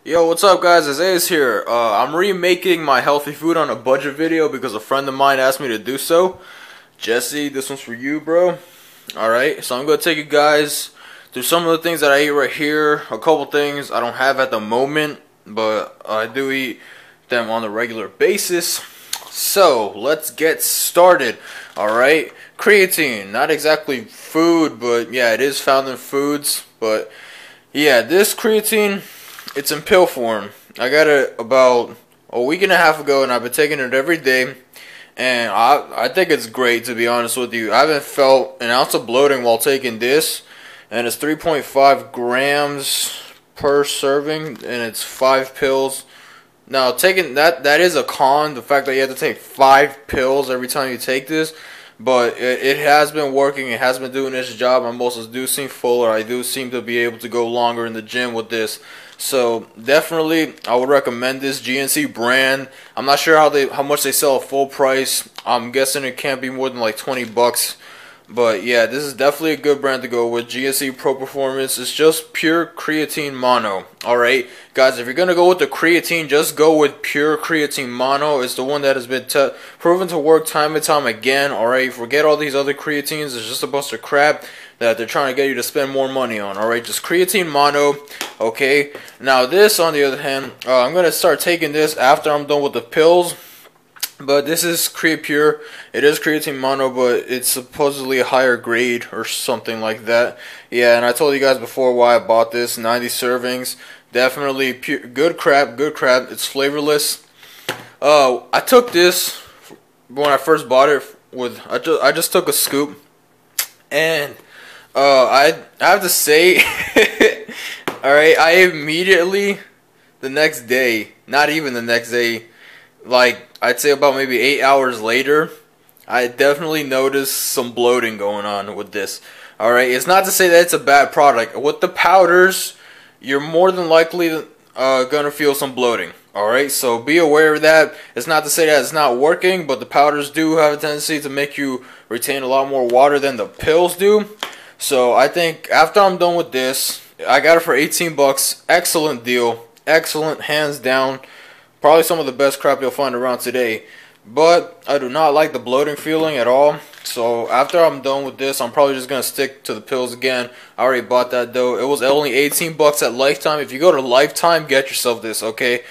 Yo, what's up guys, it's Ace here. I'm remaking my healthy food on a budget video because a friend of mine asked me to do so. Jesse, this one's for you, bro. Alright, so I'm going to take you guys through some of the things that I eat right here. A couple things I don't have at the moment, but I do eat them on a regular basis. So, let's get started. Alright, creatine. Not exactly food, but yeah, it is found in foods. But yeah, this creatine, it's in pill form. I got it about a week and a half ago, and I've been taking it every day. And I think it's great, to be honest with you. I haven't felt an ounce of bloating while taking this. And it's 3.5 grams per serving, and it's 5 pills. Now, taking that is a con, the fact that you have to take 5 pills every time you take this. But it has been working. It has been doing its job. My muscles do seem fuller. I do seem to be able to go longer in the gym with this. So definitely, I would recommend this GNC brand. I'm not sure how much they sell at full price. I'm guessing it can't be more than like 20 bucks. But yeah, this is definitely a good brand to go with. GNC Pro Performance. It's just pure creatine mono. Alright, guys, if you're going to go with the creatine, just go with pure creatine mono. It's the one that has been proven to work time and time again. Alright, forget all these other creatines. It's just a bunch of crap that they're trying to get you to spend more money on. Alright, just creatine mono. Okay, now this, on the other hand, I'm going to start taking this after I'm done with the pills. But this is Pure. It is creatine mono, but it's supposedly a higher grade or something like that. Yeah, and I told you guys before why I bought this. 90 servings. Definitely pure, good crap, good crap. It's flavorless. I took this when I first bought it. I just took a scoop. And I have to say, alright, I immediately, the next day, not even the next day, like I'd say about maybe 8 hours later, I definitely noticed some bloating going on with this. Alright, it's not to say that it's a bad product. With the powders, you're more than likely gonna feel some bloating. Alright, so be aware of that. It's not to say that it's not working, but the powders do have a tendency to make you retain a lot more water than the pills do. So I think after I'm done with this, I got it for 18 bucks. Excellent deal. Excellent, hands down. Probably some of the best crap you'll find around today. But I do not like the bloating feeling at all. So after I'm done with this, I'm probably just going to stick to the pills again. I already bought that though. It was only 18 bucks at Lifetime. If you go to Lifetime, get yourself this, okay?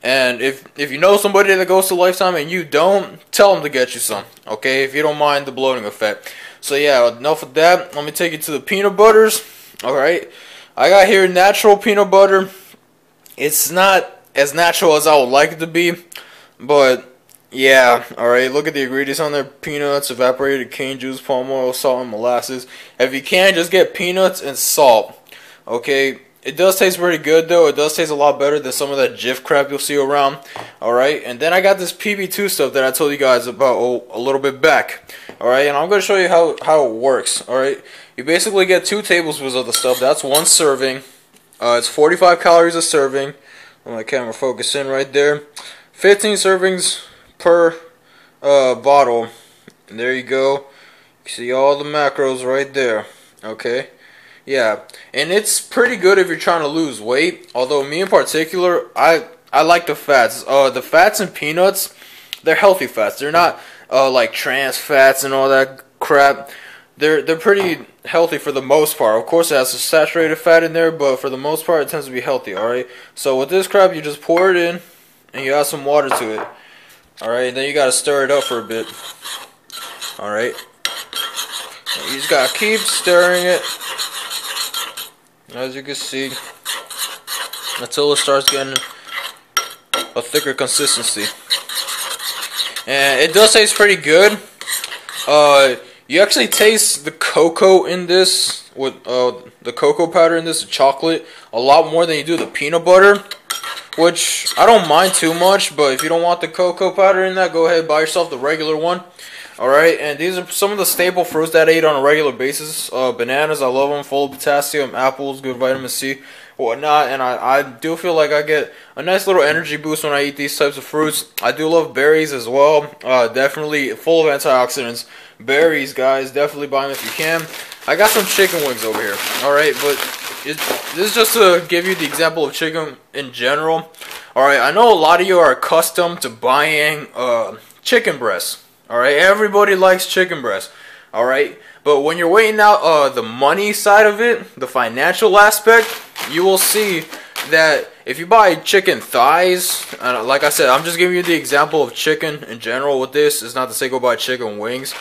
And if you know somebody that goes to Lifetime and you don't, tell them to get you some, okay? If you don't mind the bloating effect. So yeah, enough of that. Let me take you to the peanut butters. Alright. I got here natural peanut butter. It's not as natural as I would like it to be, but yeah, alright, look at the ingredients on there: peanuts, evaporated cane juice, palm oil, salt, and molasses. If you can, just get peanuts and salt, okay? It does taste pretty good though. It does taste a lot better than some of that Jif crap you'll see around. Alright, and then I got this PB2 stuff that I told you guys about a little bit back. Alright, and I'm going to show you how it works. Alright, you basically get 2 tablespoons of the stuff. That's 1 serving. It's 45 calories a serving. Let my camera focus in right there. 15 servings per bottle. And there you go. You see all the macros right there. Okay. Yeah. And it's pretty good if you're trying to lose weight. Although me in particular, I like the fats. The fats in peanuts, they're healthy fats. They're not like trans fats and all that crap. They're pretty healthy for the most part. Of course, it has a saturated fat in there, but for the most part, it tends to be healthy. Alright, so with this crap, you just pour it in, and you add some water to it. Alright, then you gotta stir it up for a bit. Alright, you just gotta keep stirring it, as you can see, until it starts getting a thicker consistency. And it does taste pretty good. You actually taste the cocoa in this, with the cocoa powder in this, the chocolate, a lot more than you do the peanut butter, which I don't mind too much, but if you don't want the cocoa powder in that, go ahead and buy yourself the regular one. Alright, and these are some of the staple fruits that I eat on a regular basis. Bananas, I love them, full of potassium. Apples, good vitamin C, whatnot. And I do feel like I get a nice little energy boost when I eat these types of fruits. I do love berries as well. Definitely full of antioxidants. Berries, guys, definitely buy them if you can. I got some chicken wings over here. Alright, but this is just to give you the example of chicken in general. Alright, I know a lot of you are accustomed to buying chicken breasts. Alright, everybody likes chicken breasts. Alright, but when you're weighing out the money side of it, the financial aspect, you will see that if you buy chicken thighs, like I said, I'm just giving you the example of chicken in general with this. It's not to say go buy chicken wings.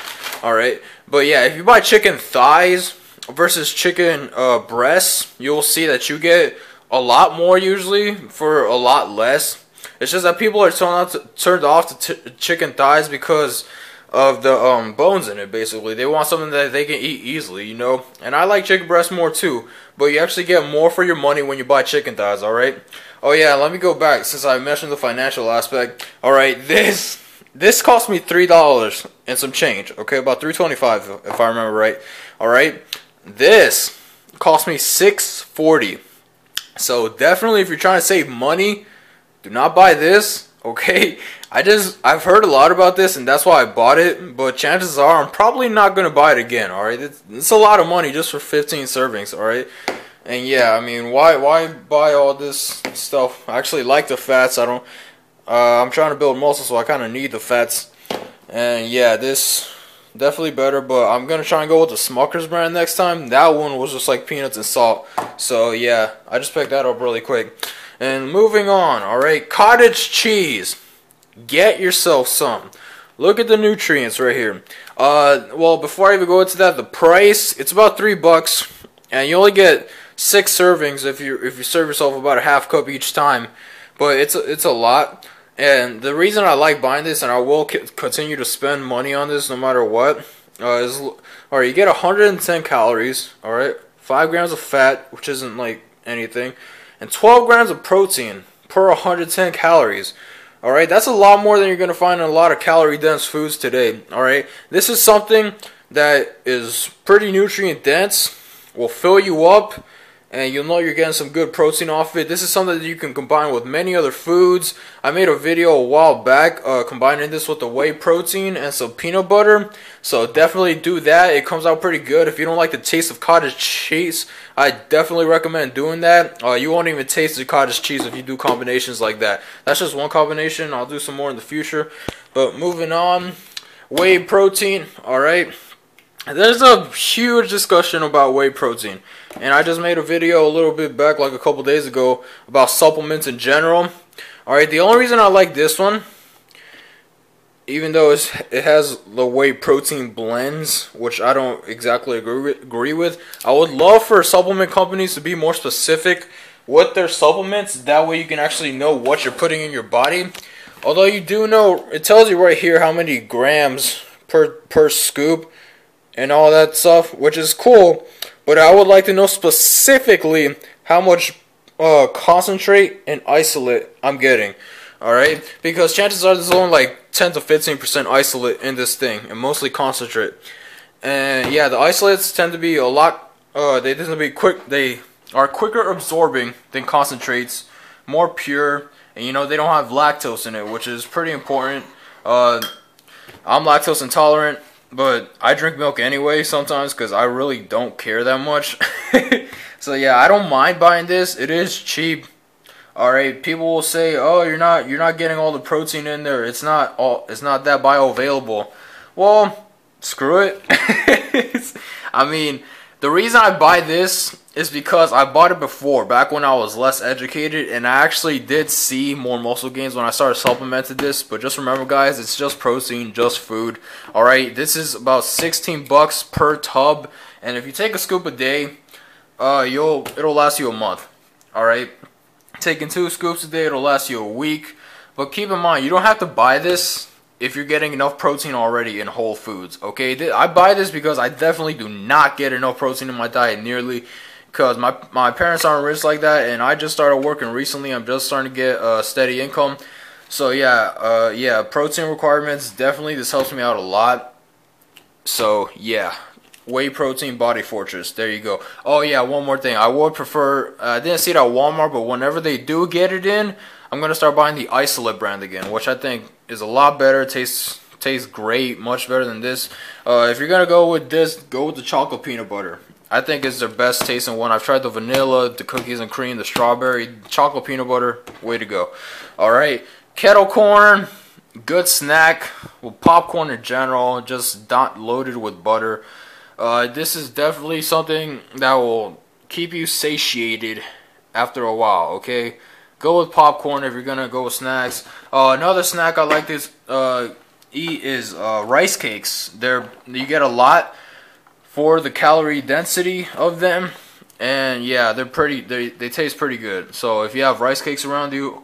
Alright, but yeah, if you buy chicken thighs versus chicken breasts, you'll see that you get a lot more usually for a lot less. It's just that people are turned off to chicken thighs because of the bones in it. Basically, they want something that they can eat easily, you know. And I like chicken breast more too, but you actually get more for your money when you buy chicken thighs. All right. Oh yeah, let me go back since I mentioned the financial aspect. All right, this cost me $3 and some change. Okay, about $3.25 if I remember right. All right, this cost me $6.40. So definitely, if you're trying to save money, do not buy this. Okay, I've heard a lot about this and that's why I bought it, but chances are I'm probably not gonna buy it again. All right, it's a lot of money just for 15 servings. All right, and yeah, I mean, why buy all this stuff? I actually like the fats. I'm trying to build muscle, so I kind of need the fats. And yeah, this definitely better, but I'm gonna try and go with the Smucker's brand next time. That one was just like peanuts and salt. So yeah, I just picked that up really quick. And moving on, alright, cottage cheese. Get yourself some. Look at the nutrients right here. Well, before I even go into that, the price, it's about $3, and you only get 6 servings if you serve yourself about a half cup each time. But it's a lot. And the reason I like buying this, and I will continue to spend money on this no matter what, is, alright, you get 110 calories, alright, 5 grams of fat, which isn't like anything, and 12 grams of protein per 110 calories. Alright, that's a lot more than you're going to find in a lot of calorie-dense foods today. Alright, this is something that is pretty nutrient-dense, will fill you up, and you'll know you're getting some good protein off it. This is something that you can combine with many other foods. I made a video a while back combining this with the whey protein and some peanut butter. So definitely do that. It comes out pretty good. If you don't like the taste of cottage cheese, I definitely recommend doing that. You won't even taste the cottage cheese if you do combinations like that. That's just one combination. I'll do some more in the future. But moving on, whey protein. Alright. There's a huge discussion about whey protein, and I just made a video a little bit back, like a couple days ago, about supplements in general. Alright, the only reason I like this one, even though it has the whey protein blends, which I don't exactly agree with, I would love for supplement companies to be more specific with their supplements. That way you can actually know what you're putting in your body. Although you do know, it tells you right here how many grams per scoop and all that stuff, which is cool, but I would like to know specifically how much concentrate and isolate I'm getting. Alright, because chances are there's only like 10 to 15% isolate in this thing, and mostly concentrate. And yeah, the isolates tend to be a lot, they tend to be they are quicker absorbing than concentrates, more pure, and you know, they don't have lactose in it, which is pretty important. I'm lactose intolerant, but I drink milk anyway sometimes because I really don't care that much. So yeah, I don't mind buying this. It is cheap. Alright, people will say, "Oh, you're not getting all the protein in there. It's not that bioavailable." Well, screw it. I mean, the reason I buy this is because I bought it before, back when I was less educated, and I actually did see more muscle gains when I started supplementing this. But just remember, guys, it's just protein, just food. Alright, this is about $16 per tub, and if you take a scoop a day, it'll last you a month. Alright, taking 2 scoops a day, it'll last you a week. But keep in mind, you don't have to buy this if you're getting enough protein already in Whole Foods. Okay, I buy this because I definitely do not get enough protein in my diet nearly, because my parents aren't rich like that, and I just started working recently. I'm just starting to get a steady income. So yeah, protein requirements, definitely this helps me out a lot. So yeah, whey protein body fortress, there you go. Oh yeah, one more thing, I would prefer, I didn't see it at Walmart, but whenever they do get it in, I'm gonna start buying the Isolate brand again, which I think is a lot better. Tastes great, much better than this. If you're gonna go with this, go with the chocolate peanut butter. I think it's their best tasting one. I've tried the vanilla, the cookies and cream, the strawberry, chocolate peanut butter. Way to go. Alright, kettle corn, good snack. Well, popcorn in general, just not loaded with butter. This is definitely something that will keep you satiated after a while, okay? Go with popcorn if you're gonna go with snacks. Another snack I like to eat is rice cakes. You get a lot for the calorie density of them, and yeah, they taste pretty good. So if you have rice cakes around you,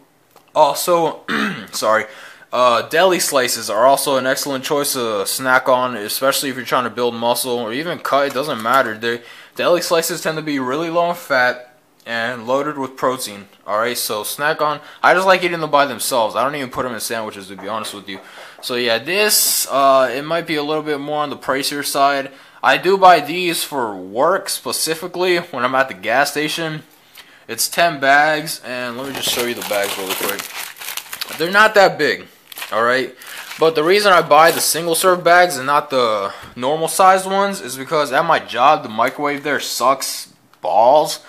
also sorry, deli slices are also an excellent choice to snack on, especially if you're trying to build muscle or even cut. It doesn't matter. Deli slices tend to be really low in fat and loaded with protein. Alright, so snack on. I just like eating them by themselves. I don't even put them in sandwiches, to be honest with you. So yeah, this it might be a little bit more on the pricier side. I do buy these for work specifically when I'm at the gas station. It's 10 bags, and let me just show you the bags really quick. They're not that big, alright? But the reason I buy the single serve bags and not the normal sized ones is because at my job the microwave there sucks balls.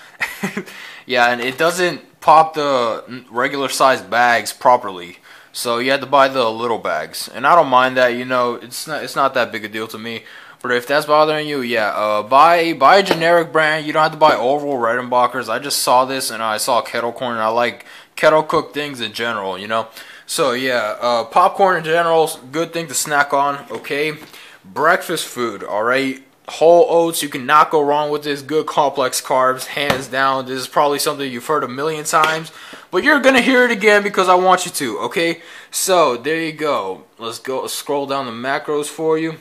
Yeah, and it doesn't pop the regular sized bags properly, so you have to buy the little bags. And I don't mind that, you know, it's not that big a deal to me. But if that's bothering you, yeah, buy a generic brand. You don't have to buy Orville Redenbachers. I just saw this and I saw kettle corn, and I like kettle cooked things in general, you know. So yeah, popcorn in general is a good thing to snack on. Okay, breakfast food, all right. Whole oats, you cannot go wrong with this. Good complex carbs, hands down. This is probably something you've heard a million times, but you're gonna hear it again because I want you to. Okay, so there you go. Let's scroll down the macros for you.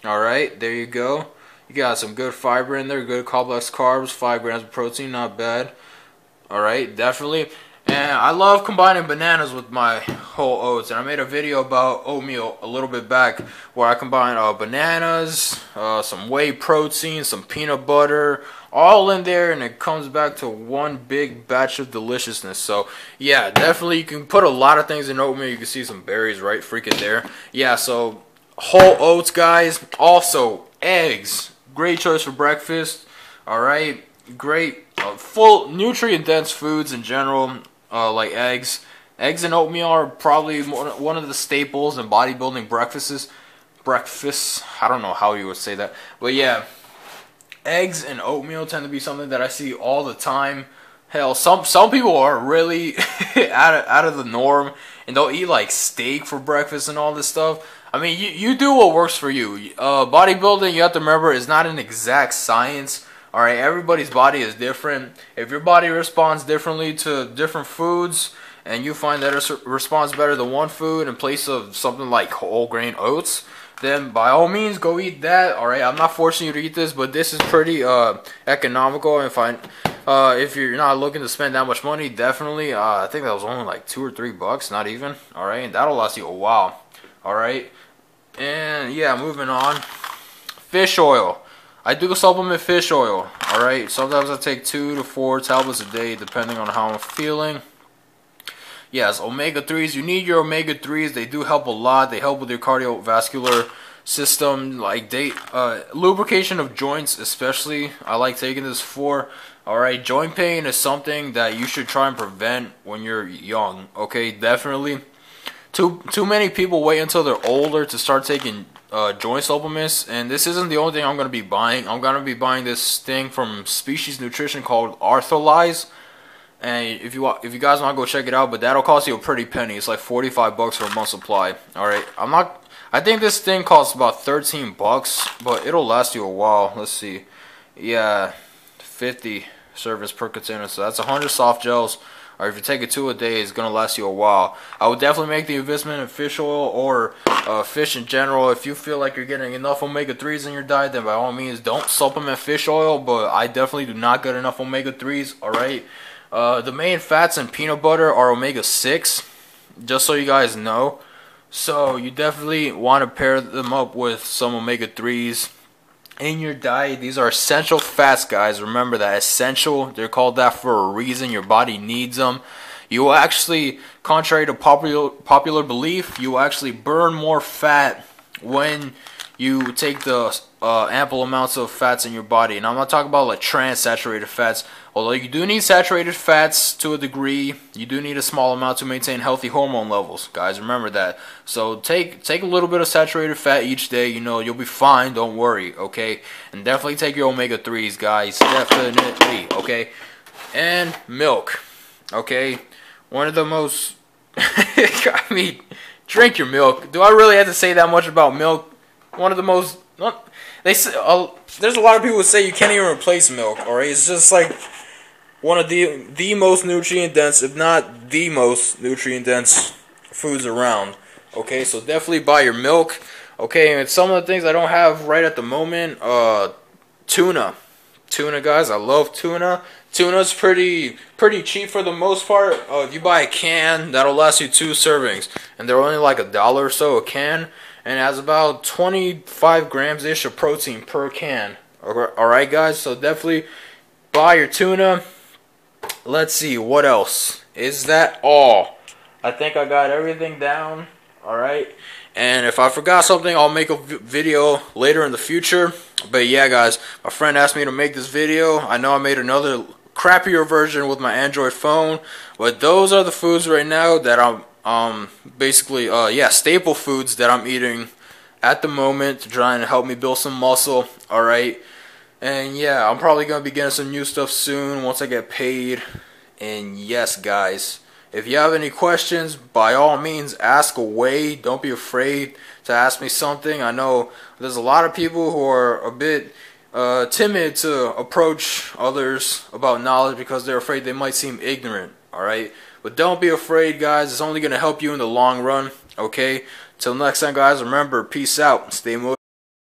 All right, there you go. You got some good fiber in there, good complex carbs, 5 grams of protein, not bad. All right, definitely. And I love combining bananas with my whole oats. And I made a video about oatmeal a little bit back where I combine bananas, some whey protein, some peanut butter, all in there, and it comes back to one big batch of deliciousness. So yeah, definitely you can put a lot of things in oatmeal. You can see some berries right freaking there. Yeah, so whole oats, guys. Also eggs, great choice for breakfast. All right, great full nutrient dense foods in general. Like eggs and oatmeal are probably one of the staples in bodybuilding breakfasts. I don't know how you would say that, but yeah, eggs and oatmeal tend to be something that I see all the time. Hell, some people are really out of the norm, and they'll eat like steak for breakfast and all this stuff. I mean, you do what works for you. Bodybuilding, you have to remember, is not an exact science. Alright, everybody's body is different. If your body responds differently to different foods, and you find that it responds better to one food in place of something like whole grain oats, then by all means go eat that. Alright, I'm not forcing you to eat this, but this is pretty economical. If you're not looking to spend that much money, definitely. I think that was only like $2 or $3, not even. Alright, and that'll last you a while. Alright, and yeah, moving on. Fish oil. I do supplement fish oil, alright? Sometimes I take 2 to 4 tablets a day depending on how I'm feeling. Yes, omega-3s. You need your omega-3s. They do help a lot. They help with your cardiovascular system. Like lubrication of joints especially. I like taking this for. Alright, joint pain is something that you should try and prevent when you're young. Okay, definitely. Too many people wait until they're older to start taking joint supplements, and this isn't the only thing I'm going to be buying. I'm going to be buying this thing from Species Nutrition called Arthrolyze, and if you guys want to go check it out, but that'll cost you a pretty penny. It's like $45 for a month supply. Alright, I think this thing costs about $13, but it'll last you a while. Let's see. Yeah, 50 servings per container, so that's 100 soft gels. Or if you take it 2 a day, it's going to last you a while. I would definitely make the investment in fish oil or fish in general. If you feel like you're getting enough omega-3s in your diet, then by all means don't supplement fish oil. But I definitely do not get enough omega-3s, alright? The main fats in peanut butter are omega-6, just so you guys know. So you definitely want to pair them up with some omega-3s in your diet. These are essential fats, guys. Remember that, essential. They're called that for a reason. Your body needs them. You will actually, contrary to popular belief, you will actually burn more fat when you take the ample amounts of fats in your body. And I'm not talking about like trans saturated fats. Although you do need saturated fats to a degree, you do need a small amount to maintain healthy hormone levels. Guys, remember that. So take a little bit of saturated fat each day. You know, you'll be fine. Don't worry, okay? And definitely take your omega-3s, guys. Definitely, okay? And milk, okay? One of the most... I mean, drink your milk. Do I really have to say that much about milk? One of the most... They say, there's a lot of people who say you can't even replace milk, alright? It's just like one of the most nutrient dense, if not the most nutrient dense foods around. Okay, so definitely buy your milk. Okay, and some of the things I don't have right at the moment, tuna. Tuna, guys, I love tuna. Tuna's pretty cheap for the most part. If you buy a can, that'll last you 2 servings, and they're only like $1 or so a can. And it has about 25 grams-ish of protein per can. Alright, guys? So definitely buy your tuna. Let's see, what else? Is that all? I think I got everything down. Alright? And if I forgot something, I'll make a video later in the future. But yeah, guys, my friend asked me to make this video. I know I made another crappier version with my Android phone. But those are the foods right now that I'm... basically, staple foods that I'm eating at the moment to try and help me build some muscle, alright? And yeah, I'm probably going to be getting some new stuff soon once I get paid. And yes, guys, if you have any questions, by all means, ask away. Don't be afraid to ask me something. I know there's a lot of people who are a bit timid to approach others about knowledge because they're afraid they might seem ignorant, alright? But don't be afraid, guys. It's only going to help you in the long run, okay? Till next time, guys, remember, peace out. Stay motivated.